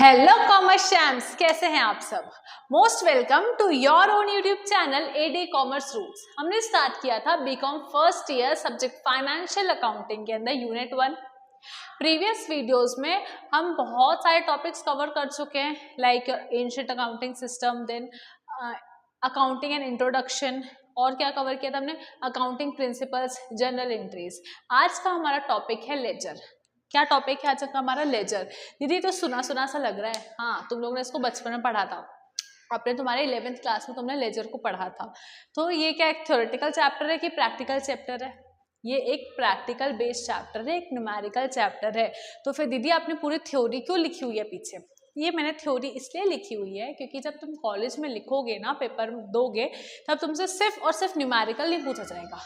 Hello commerce champs, कैसे हैं आप सब। Most welcome to your own YouTube channel ade commerce roots. हमने स्टार्ट किया था BCom first year subject financial accounting के अंदर यूनिट 1। प्रीवियस वीडियोस में हम बहुत सारे टॉपिक्स कवर कर चुके हैं, like ancient accounting system, then accounting and introduction, और क्या कवर किया था हमने, अकाउंटिंग प्रिंसिपल्स, जनरल एंट्रीज। आज का हमारा टॉपिक है लेजर। क्या टॉपिक है आज का हमारा? लेजर। दीदी तो सुना सुना सा लग रहा है। हाँ, तुम लोगों ने इसको बचपन में पढ़ा था, आपने तुम्हारे 11th क्लास में तुमने लेजर को पढ़ा था। तो ये क्या एक थ्योरेटिकल चैप्टर है कि प्रैक्टिकल चैप्टर है? ये एक प्रैक्टिकल बेस्ड चैप्टर है, एक न्यूमेरिकल चैप्टर है। तो फिर दीदी आपने पूरी थ्योरी क्यों लिखी हुई है पीछे? ये मैंने थ्योरी इसलिए लिखी हुई है क्योंकि जब तुम कॉलेज में लिखोगे ना, पेपर दोगे, तब तुमसे सिर्फ और सिर्फ न्यूमेरिकल नहीं पूछा जाएगा।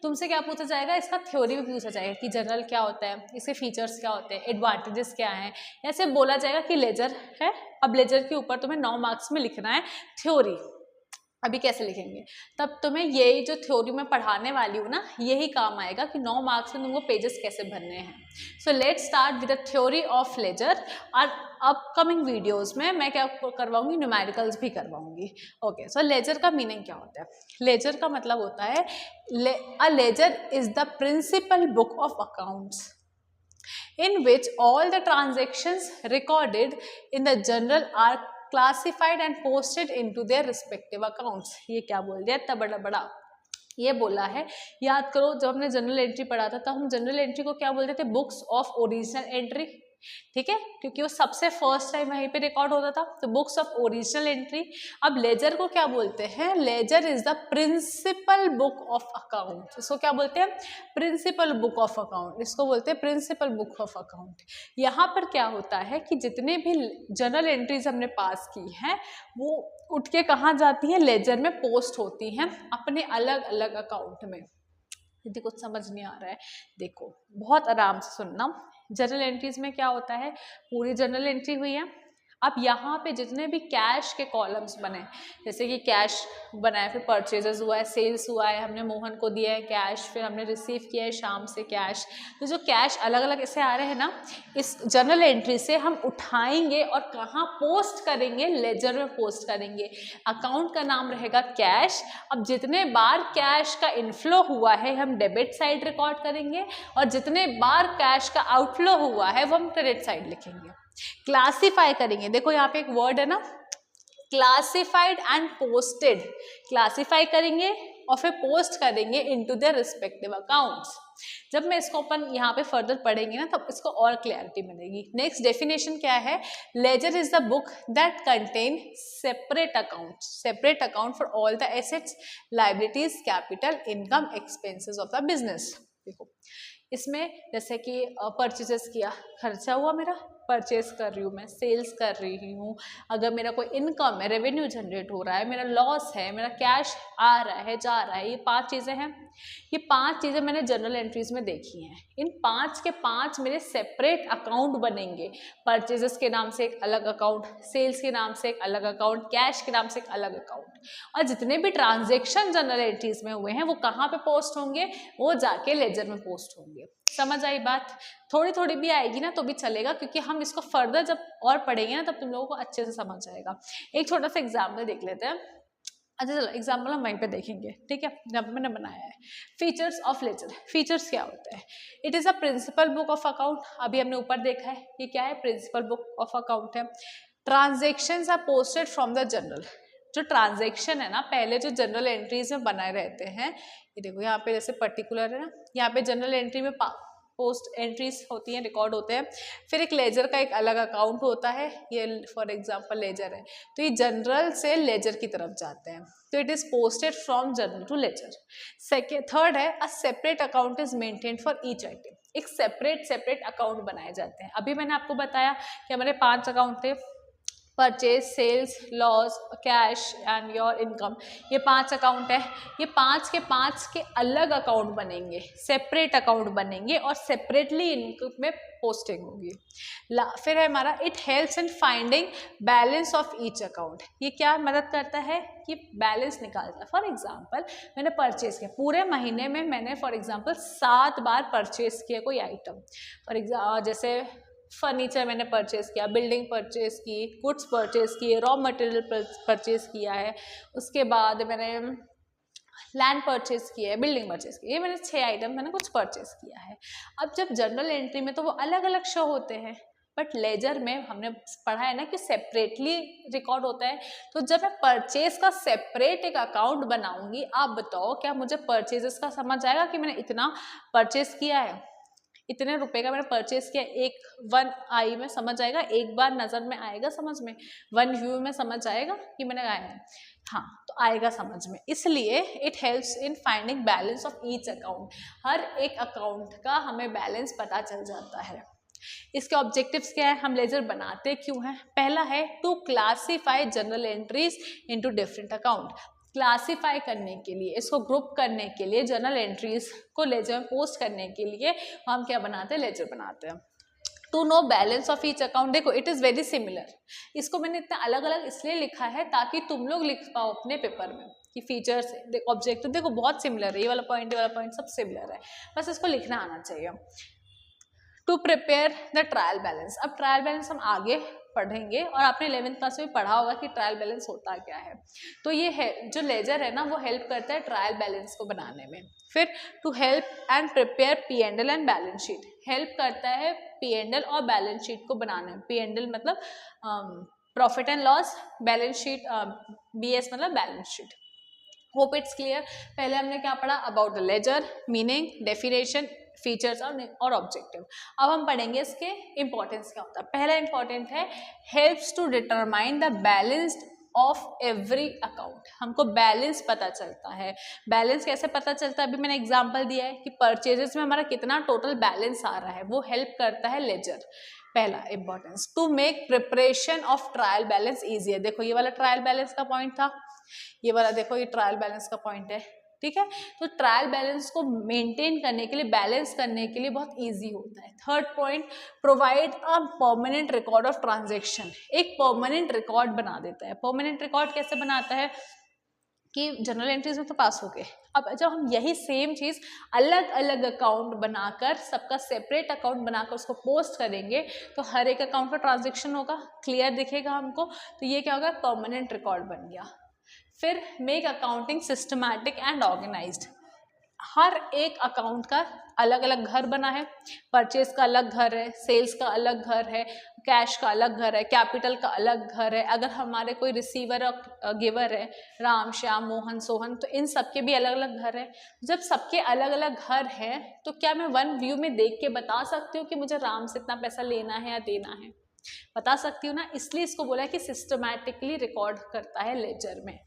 तुमसे क्या पूछा जाएगा? इसका थ्योरी भी पूछा जाएगा कि जनरल क्या होता है, इसके फीचर्स क्या होते हैं, एडवांटेजेस क्या हैं। ऐसे बोला जाएगा कि लेजर है। अब लेजर के ऊपर तुम्हें 9 मार्क्स में लिखना है थ्योरी। अभी कैसे लिखेंगे? तब तुम्हें यही जो थ्योरी में पढ़ाने वाली हूँ ना, यही काम आएगा कि 9 मार्क्स में तुमको पेजेस कैसे भरने हैं। So let's start with the theory of ledger. और अपकमिंग वीडियोस में मैं क्या करवाऊंगी? न्यूमेरिकल्स भी करवाऊंगी। ओके, सो लेजर का मीनिंग क्या होता है? लेजर का मतलब होता है a ledger is the principal book of accounts in which all the transactions recorded in the journal are classified and posted into their respective accounts। ये क्या बोल दिया इतना बड़ा बड़ा? ये बोला है, याद करो जब हमने जनरल एंट्री पढ़ा था, तब हम जनरल एंट्री को क्या बोलते थे? Books of original entry. ठीक है, क्योंकि वो सबसे फर्स्ट टाइम वहीं पे रिकॉर्ड होता था, तो बुक्स ऑफ ओरिजिनल एंट्री। अब लेजर को क्या बोलते हैं? Ledger is the principal book of account. इसको क्या बोलते हैं? Principal book of account. इसको बोलते हैं प्रिंसिपल बुक ऑफ अकाउंट। यहाँ पर क्या होता है कि जितने भी जनरल एंट्रीज हमने पास की हैं, वो उठ के कहाँ जाती है? लेजर में पोस्ट होती हैं अपने अलग अलग अकाउंट में। यदि कुछ समझ नहीं आ रहा है, देखो बहुत आराम से सुनना। जनरल एंट्रीज में क्या होता है? पूरी जनरल एंट्री हुई है। अब यहाँ पे जितने भी कैश के कॉलम्स बने, जैसे कि कैश बनाए, फिर परचेजेस हुआ है, सेल्स हुआ है, हमने मोहन को दिया है कैश, फिर हमने रिसीव किया है शाम से कैश। तो जो कैश अलग अलग ऐसे आ रहे हैं ना, इस जनरल एंट्री से हम उठाएंगे और कहाँ पोस्ट करेंगे? लेजर में पोस्ट करेंगे। अकाउंट का नाम रहेगा कैश। अब जितने बार कैश का इनफ्लो हुआ है हम डेबिट साइड रिकॉर्ड करेंगे, और जितने बार कैश का आउटफ्लो हुआ है वो हम क्रेडिट साइड लिखेंगे। क्लासिफाई करेंगे, देखो यहाँ पे एक वर्ड है ना, क्लासिफाइड एंड पोस्टेड। क्लासिफाई करेंगे और फिर पोस्ट करेंगे इनटू देयर रिस्पेक्टिव अकाउंट्स। जब मैं इसको अपन यहाँ पे फर्दर पढ़ेंगे ना, तब इसको और क्लैरिटी मिलेगी। नेक्स्ट डेफिनेशन क्या है? Ledger is the book that contain separate account for all the assets, liabilities, capital, income, expenses of the business. देखो इसमें जैसे कि परचेजेस किया, खर्चा हुआ मेरा, परचेज कर रही हूँ मैं, सेल्स कर रही हूँ, अगर मेरा कोई इनकम है, रेवेन्यू जनरेट हो रहा है, मेरा लॉस है, मेरा कैश आ रहा है, जा रहा है, ये 5 चीज़ें हैं। ये 5 चीज़ें मैंने जनरल एंट्रीज में देखी हैं। इन 5 के 5 मेरे सेपरेट अकाउंट बनेंगे। परचेजेस के नाम से एक अलग अकाउंट, सेल्स के नाम से एक अलग अकाउंट, कैश के नाम से एक अलग अकाउंट। और जितने भी ट्रांजेक्शन जनरल एंट्रीज में हुए हैं वो कहाँ पे पोस्ट होंगे? वो जाके लेजर में पोस्ट होंगे। समझ आई बात? थोड़ी थोड़ी भी आएगी ना तो भी चलेगा, क्योंकि हम इसको फर्दर जब और पढ़ेंगे ना, तब तुम लोगों को अच्छे से समझ आएगा। एक छोटा सा एग्जाम्पल देख लेते हैं। अच्छा चलो एग्जाम्पल हम वहीं पे देखेंगे, ठीक है, जब मैंने बनाया है। Features of laser. फीचर्स क्या होता है? It is a principal book of account. अभी हमने ऊपर देखा है, ये क्या है? प्रिंसिपल बुक ऑफ अकाउंट है। Transactions are posted from the journal. जो ट्रांजेक्शन है ना, पहले जो जनरल एंट्रीज में बनाए रहते हैं, ये देखो यहाँ पे जैसे पर्टिकुलर है ना, यहाँ पे जनरल एंट्री में पोस्ट एंट्रीज होती हैं, रिकॉर्ड होते हैं। फिर एक लेजर का एक अलग अकाउंट होता है, ये फॉर एग्जांपल लेजर है, तो ये जनरल से लेजर की तरफ जाते हैं, तो it is posted from journal to ledger. Third है, a separate account is maintained for each item. एक सेपरेट अकाउंट बनाए जाते हैं। अभी मैंने आपको बताया कि हमारे 5 अकाउंट थे, purchase, sales, loss, cash and your income. ये 5 अकाउंट है। ये 5 के 5 के अलग अकाउंट बनेंगे, सेपरेट अकाउंट बनेंगे, और सेपरेटली इनकम में पोस्टिंग होगी। फिर है हमारा, it helps in finding balance of each account. ये क्या मदद करता है? कि बैलेंस निकालता है। फॉर एग्जाम्पल मैंने परचेज किया, पूरे महीने में मैंने फॉर एग्जाम्पल 7 बार परचेज किया कोई आइटम। फॉर एग्जाम्पल जैसे फर्नीचर मैंने परचेज किया, बिल्डिंग परचेज की, गुड्स परचेज किए, रॉ मटेरियल परचेज किया है, उसके बाद मैंने लैंड परचेज किया है, बिल्डिंग परचेज की, ये मैंने 6 आइटम मैंने कुछ परचेज किया है। अब जब जर्नल एंट्री में तो वो अलग अलग शो होते हैं, बट लेजर में हमने पढ़ा है ना कि सेपरेटली रिकॉर्ड होता है। तो जब मैं परचेज का सेपरेट एक अकाउंट बनाऊंगी, आप बताओ क्या मुझे परचेजेस का समझ आएगा कि मैंने इतना परचेज किया है, इतने रुपए का मैंने परचेज किया, एक वन आई में समझ आएगा, एक बार नजर में आएगा, समझ में वन व्यू में समझ आएगा कि मैंने आया है, हाँ तो आएगा समझ में। इसलिए it helps in finding balance of each account, हर एक अकाउंट का हमें बैलेंस पता चल जाता है। इसके ऑब्जेक्टिव्स क्या है, हम लेजर बनाते क्यों हैं? पहला है to classify journal entries into different account, classify करने के लिए, इसको ग्रुप करने के लिए, जनरल एंट्रीज को लेजर में पोस्ट करने के लिए हम क्या बनाते हैं, लेजर बनाते हैं। To know balance of each account, देखो इट इज वेरी सिमिलर, इसको मैंने इतना अलग अलग इसलिए लिखा है ताकि तुम लोग लिख पाओ अपने पेपर में कि फीचर्स देखो, ऑब्जेक्टिव देखो बहुत सिमिलर है, ये वाला पॉइंट सब सिमिलर है, बस इसको लिखना आना चाहिए। To prepare the trial balance, अब ट्रायल बैलेंस हम आगे पढ़ेंगे और आपने 11th क्लास में पढ़ा होगा कि ट्रायल बैलेंस होता क्या है। तो ये है जो लेजर है ना, वो हेल्प करता है ट्रायल बैलेंस को बनाने में। फिर to help and prepare P&L and balance sheet, help करता है P&L और बैलेंस शीट को बनाने में। P&L मतलब profit and loss, balance sheet BS मतलब balance sheet. Hope it's clear. पहले हमने क्या पढ़ा, about the ledger, meaning, definition, features और ऑब्जेक्टिव। अब हम पढ़ेंगे इसके इंपॉर्टेंस क्या होता है। पहला इंपॉर्टेंट है helps to determine the balanced of every account, हमको बैलेंस पता चलता है। बैलेंस कैसे पता चलता है, अभी मैंने एग्जांपल दिया है कि परचेजेस में हमारा कितना टोटल बैलेंस आ रहा है, वो हेल्प करता है लेजर। पहला importance, to make preparation of trial balance easier, देखो ये वाला ट्रायल बैलेंस का पॉइंट था, ये वाला देखो ये ट्रायल बैलेंस का पॉइंट है, ठीक है। तो ट्रायल बैलेंस को मेंटेन करने के लिए, बैलेंस करने के लिए बहुत इजी होता है। Third point, provide a permanent record of transaction, एक परमानेंट रिकॉर्ड बना देता है। परमानेंट रिकॉर्ड कैसे बनाता है कि जनरल एंट्रीज में तो पास हो गए, अब जब हम यही सेम चीज़ अलग अलग अकाउंट बनाकर, सबका सेपरेट अकाउंट बनाकर उसको पोस्ट करेंगे तो हर एक अकाउंट का ट्रांजैक्शन होगा, क्लियर दिखेगा हमको, तो ये क्या होगा, परमानेंट रिकॉर्ड बन गया। फिर make accounting systematic and organised, हर एक अकाउंट का अलग अलग घर बना है, परचेज का अलग घर है, सेल्स का अलग घर है, कैश का अलग घर है, कैपिटल का अलग घर है, अगर हमारे कोई रिसीवर और गिवर है, राम, श्याम, मोहन, सोहन, तो इन सबके भी अलग अलग घर है। जब सबके अलग अलग घर हैं तो क्या मैं वन व्यू में देख के बता सकती हूँ कि मुझे राम से इतना पैसा लेना है या देना है, बता सकती हूँ ना, इसलिए इसको बोला है कि सिस्टमैटिकली रिकॉर्ड करता है लेजर में।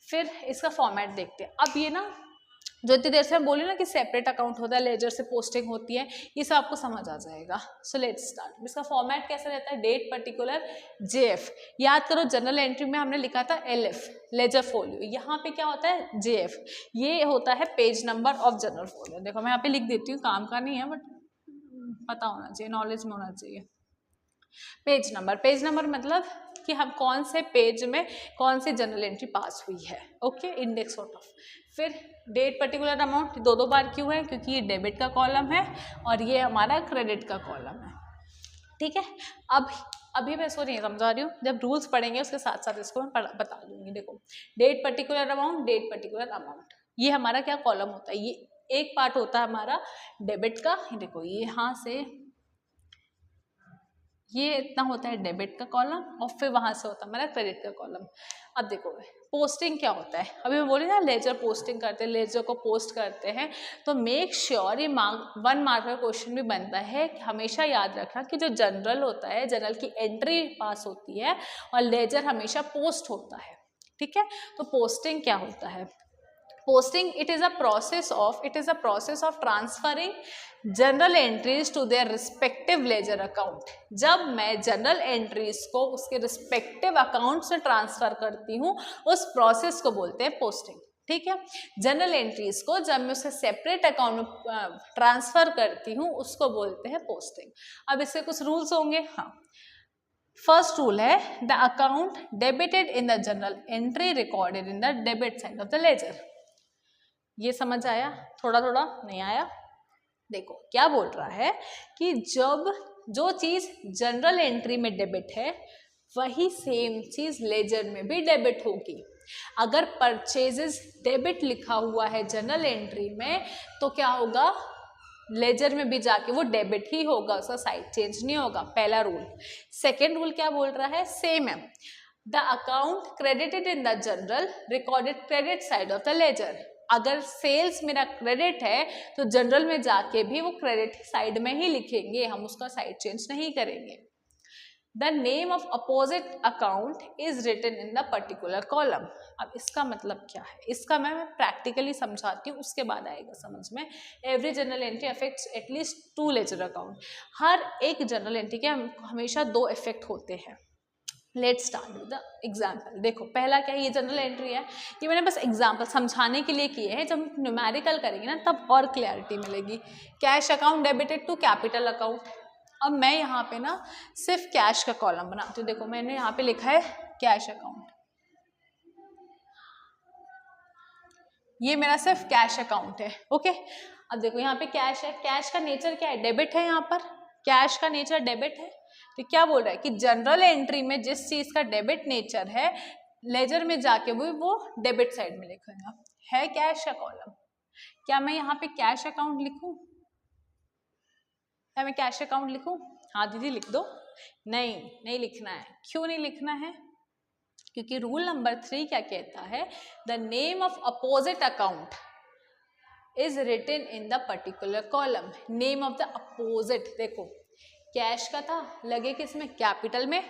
फिर इसका फॉर्मेट देखते हैं। अब ये ना जो इतनी देर से हम बोले ना कि सेपरेट अकाउंट होता है, लेजर से पोस्टिंग होती है, ये सब आपको समझ आ जाएगा। सो लेट्स स्टार्ट। इसका फॉर्मेट कैसा रहता है, डेट पर्टिकुलर JF, याद करो जनरल एंट्री में हमने लिखा था LF लेजर फोलियो, यहाँ पे क्या होता है JF, ये होता है page number of general folio. देखो मैं यहाँ पे लिख देती हूँ, काम का नहीं है बट पता होना चाहिए, नॉलेज में होना चाहिए। पेज नंबर मतलब कि हम कौन से पेज में कौन सी जनरल एंट्री पास हुई है, ओके, इंडेक्स सॉर्ट ऑफ। फिर डेट पर्टिकुलर अमाउंट दो बार क्यों है, क्योंकि ये डेबिट का कॉलम है और ये हमारा क्रेडिट का कॉलम है, ठीक है। अब अभी मैं इसको नहीं समझा रही हूँ, जब रूल्स पढ़ेंगे उसके साथ साथ इसको मैं बता दूंगी। देखो डेट पर्टिकुलर अमाउंट, ये हमारा क्या कॉलम होता है, ये एक पार्ट होता है हमारा डेबिट का, देखो ये यहाँ से ये इतना होता है डेबिट का कॉलम और फिर वहां से होता है हमारा क्रेडिट का कॉलम। अब देखो पोस्टिंग क्या होता है, अभी मैं बोली ना लेजर पोस्टिंग करते हैं, लेजर को पोस्ट करते हैं, तो मेक श्योर ये 1 मार्क का क्वेश्चन भी बनता है कि हमेशा याद रखना कि जो जनरल होता है, जनरल की एंट्री पास होती है और लेजर हमेशा पोस्ट होता है, ठीक है। तो पोस्टिंग क्या होता है, posting it is a process of transferring journal entries to their respective ledger account. जब मैं जनरल एंट्रीज को उसके रिस्पेक्टिव अकाउंट से ट्रांसफर करती हूँ, उस प्रोसेस को बोलते हैं पोस्टिंग, ठीक है। जनरल एंट्रीज को जब मैं उसके सेपरेट अकाउंट में ट्रांसफर करती हूँ उसको बोलते हैं पोस्टिंग। अब इसके कुछ रूल्स होंगे, हाँ। फर्स्ट रूल है the account debited in the journal entry recorded in the debit side of the ledger. ये समझ आया, थोड़ा थोड़ा नहीं आया। देखो क्या बोल रहा है कि जब जो चीज जनरल एंट्री में डेबिट है वही सेम चीज लेजर में भी डेबिट होगी। अगर परचेजेस डेबिट लिखा हुआ है जनरल एंट्री में तो क्या होगा, लेजर में भी जाके वो डेबिट ही होगा, उसका साइड चेंज नहीं होगा। पहला रूल। सेकेंड रूल क्या बोल रहा है, सेम है। The account credited in the journal recorded credit side of the ledger. अगर सेल्स मेरा क्रेडिट है तो जनरल में जाके भी वो क्रेडिट साइड में ही लिखेंगे, हम उसका साइड चेंज नहीं करेंगे। The name of opposite account is written in the particular column. अब इसका मतलब क्या है, इसका मैं प्रैक्टिकली समझाती हूँ, उसके बाद आएगा समझ में। Every journal entry affects at least 2 ledger account. हर एक जनरल एंट्री के हमेशा 2 इफेक्ट होते हैं। Let's start with the example. देखो पहला क्या है, ये जनरल एंट्री है, ये मैंने बस एग्जाम्पल समझाने के लिए किए हैं। जब हम न्यूमेरिकल करेंगे ना तब और क्लैरिटी मिलेगी। Cash account debited to capital account. अब मैं यहाँ पे ना सिर्फ कैश का कॉलम बनाती हूँ। देखो मैंने यहाँ पे लिखा है कैश अकाउंट, ये मेरा सिर्फ कैश अकाउंट है। ओके, अब देखो यहाँ पे कैश है, कैश का नेचर क्या है, डेबिट है। यहाँ पर कैश का नेचर डेबिट है, तो क्या बोल रहा है कि जनरल एंट्री में जिस चीज का डेबिट नेचर है लेजर में जाके वो डेबिट साइड में लिखूंगा। है कैश का कॉलम, क्या मैं यहाँ पे कैश अकाउंट लिखूं, क्या मैं कैश अकाउंट लिखूं? हाँ दीदी लिख दो। नहीं लिखना है। क्यों नहीं लिखना है? क्योंकि रूल नंबर 3 क्या कहता है, the name of opposite account is written in the particular column. Name of the opposite, देखो कैश का था, लगे किसमें, कैपिटल में,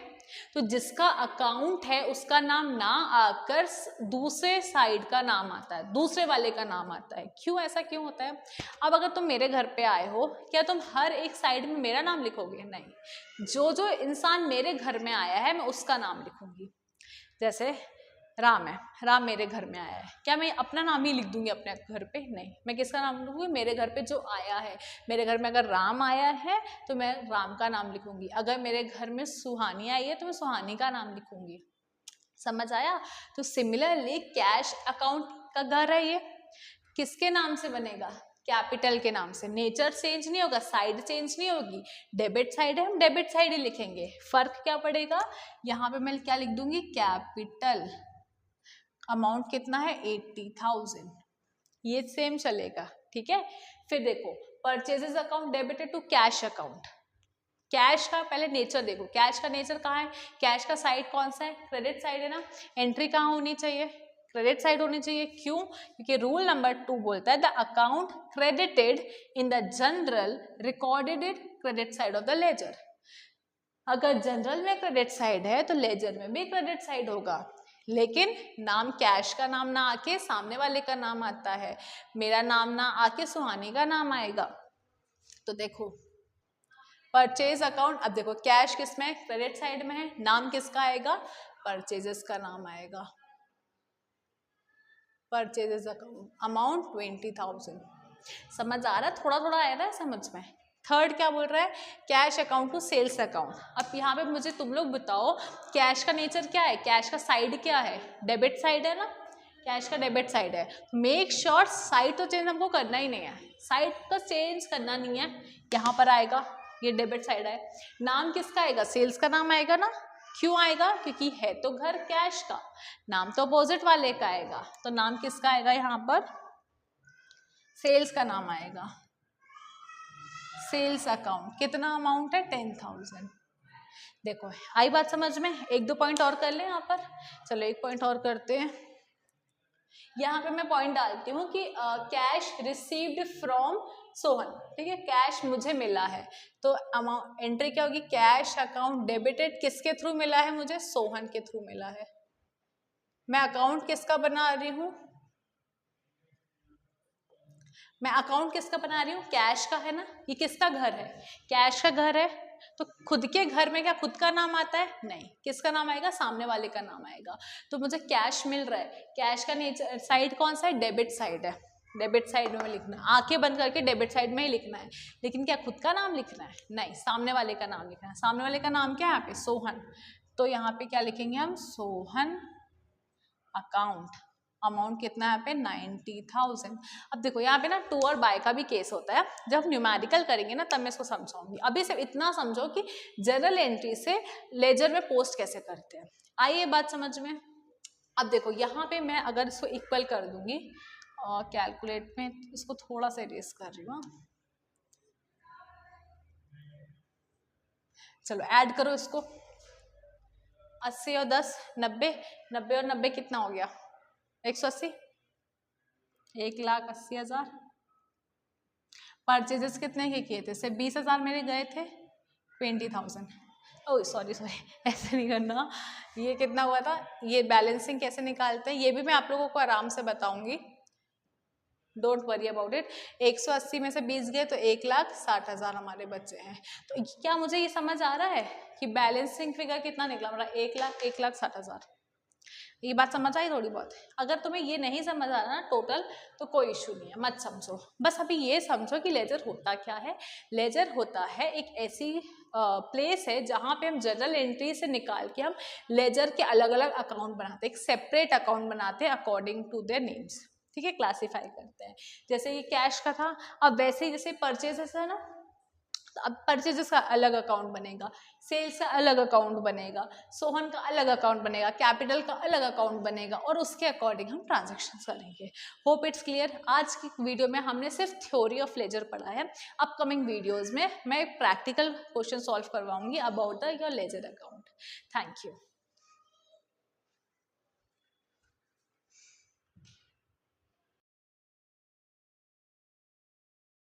तो जिसका अकाउंट है उसका नाम ना आकर दूसरे साइड का नाम आता है, दूसरे वाले का नाम आता है। क्यों, ऐसा क्यों होता है? अब अगर तुम मेरे घर पे आए हो, क्या तुम हर एक साइड में मेरा नाम लिखोगे? नहीं, जो इंसान मेरे घर में आया है मैं उसका नाम लिखूंगी। जैसे राम है, राम मेरे घर में आया है, क्या मैं अपना नाम ही लिख दूंगी अपने घर पे? नहीं, मैं किसका नाम लिखूंगी, मेरे घर पे जो आया है। मेरे घर में अगर राम आया है तो मैं राम का नाम लिखूंगी। अगर मेरे घर में सुहानी आई है तो मैं सुहानी का नाम लिखूंगी। समझ आया? तो सिमिलरली कैश अकाउंट का घर है, ये किसके नाम से बनेगा, कैपिटल के नाम से। नेचर चेंज नहीं होगा, साइड चेंज नहीं होगी। डेबिट साइड है, हम डेबिट साइड ही लिखेंगे। फर्क क्या पड़ेगा, यहाँ पे मैं क्या लिख दूंगी, कैपिटल, अमाउंट कितना है 80,000, ये सेम चलेगा। ठीक है, फिर देखो purchases account debited to cash account. Cash का पहले नेचर देखो, कैश का नेचर कहाँ है, कैश का साइड कौन सा है, क्रेडिट साइड है ना। एंट्री कहाँ होनी चाहिए, क्रेडिट साइड होनी चाहिए। क्यों? क्योंकि रूल नंबर 2 बोलता है the account credited in the journal recorded credit side of the ledger. अगर जनरल में क्रेडिट साइड है तो लेजर में भी क्रेडिट साइड होगा, लेकिन नाम कैश का नाम ना आके सामने वाले का नाम आता है, मेरा नाम ना आके सुहानी का नाम आएगा। तो देखो परचेज अकाउंट, अब देखो कैश किसमें, क्रेडिट साइड में है, नाम किसका आएगा, परचेजेस का नाम आएगा। Purchases account, amount 20,000। समझ आ रहा है, थोड़ा थोड़ा आ रहा है समझ में। थर्ड क्या बोल रहा है, cash account to sales account. अब यहाँ पे मुझे तुम लोग बताओ कैश का नेचर क्या है, कैश का साइड क्या है, डेबिट साइड है ना, कैश का डेबिट साइड है। मेक श्योर साइड तो चेंज हमको करना ही नहीं है, साइड का चेंज करना नहीं है। यहाँ पर आएगा, ये डेबिट साइड है, नाम किसका आएगा, सेल्स का नाम आएगा ना। क्यों आएगा, क्योंकि है तो घर कैश का, नाम तो अपोजिट वाले का आएगा, तो नाम किसका आएगा, यहाँ पर सेल्स का नाम आएगा। सेल्स अकाउंट, कितना अमाउंट है 10,000। देखो आई बात समझ में। 1-2 पॉइंट और कर लें यहाँ पर, चलो एक पॉइंट और करते हैं। यहाँ पे मैं पॉइंट डालती हूँ कि कैश रिसीव्ड फ्रॉम सोहन। ठीक है, कैश मुझे मिला है, तो अमाउंट एंट्री क्या होगी, कैश अकाउंट डेबिटेड किसके थ्रू मिला है मुझे, सोहन के थ्रू मिला है। मैं अकाउंट किसका बना रही हूँ, मैं अकाउंट किसका बना रही हूँ, कैश का है ना। ये किसका घर है, कैश का घर है, तो खुद के घर में क्या खुद का नाम आता है, नहीं, किसका नाम आएगा, सामने वाले का नाम आएगा। तो मुझे कैश मिल रहा है, कैश का नेचर साइड कौन सा है, डेबिट साइड है, डेबिट साइड में लिखना है, आंखें बंद करके डेबिट साइड में ही लिखना है। लेकिन क्या खुद का नाम लिखना है, नहीं, सामने वाले का नाम लिखना है। सामने वाले का नाम क्या है यहाँ पे, सोहन, तो यहाँ पे क्या लिखेंगे हम, सोहन अकाउंट, अमाउंट कितना है यहाँ पे 90,000। अब देखो यहाँ पे ना टू और बाय का भी केस होता है, जब न्यूमेरिकल करेंगे ना तब मैं इसको समझाऊंगी। अभी सिर्फ इतना समझो कि जर्नल एंट्री से लेजर में पोस्ट कैसे करते हैं। आइए बात समझ में। अब देखो यहाँ पे मैं अगर इसको इक्वल कर दूंगी और कैलकुलेट में इसको थोड़ा सा इरेज कर रही हूँ, चलो ऐड करो इसको, 80 और 10 90, 90 और 90 कितना हो गया 180, 1,80,000। परचेजेस कितने के किए थे, सिर्फ 20,000 मेरे गए थे, 20,000। ओह सॉरी ऐसे नहीं करना, ये कितना हुआ था, ये बैलेंसिंग कैसे निकालते हैं ये भी मैं आप लोगों को आराम से बताऊंगी, डोंट वरी अबाउट इट। 180 में से 20 गए तो 1,60,000 हमारे बचे हैं। तो क्या मुझे ये समझ आ रहा है कि बैलेंसिंग फिगर कितना निकला हमारा 1,60,000। ये बात समझ आई थोड़ी बहुत। अगर तुम्हें ये नहीं समझ आ रहा ना टोटल तो कोई इशू नहीं है, मत समझो, बस अभी ये समझो कि लेजर होता क्या है। लेजर होता है एक ऐसी प्लेस है जहाँ पे हम जनरल एंट्री से निकाल के हम लेजर के अलग अलग अकाउंट बनाते हैं, एक सेपरेट अकाउंट बनाते हैं अकॉर्डिंग टू देयर नेम्स, ठीक है, क्लासीफाई करते हैं। जैसे ये कैश का था, अब वैसे ही जैसे परचेजेस है ना, तो अब परचेजेस का अलग अकाउंट बनेगा, सेल्स का अलग अकाउंट बनेगा, सोहन का अलग अकाउंट बनेगा, कैपिटल का अलग अकाउंट बनेगा और उसके अकॉर्डिंग हम ट्रांजैक्शन करेंगे। Hope it's clear. आज की वीडियो में हमने सिर्फ थ्योरी ऑफ लेजर पढ़ा है। अपकमिंग वीडियोज में मैं प्रैक्टिकल क्वेश्चन सॉल्व करवाऊंगी about the your ledger account. Thank you.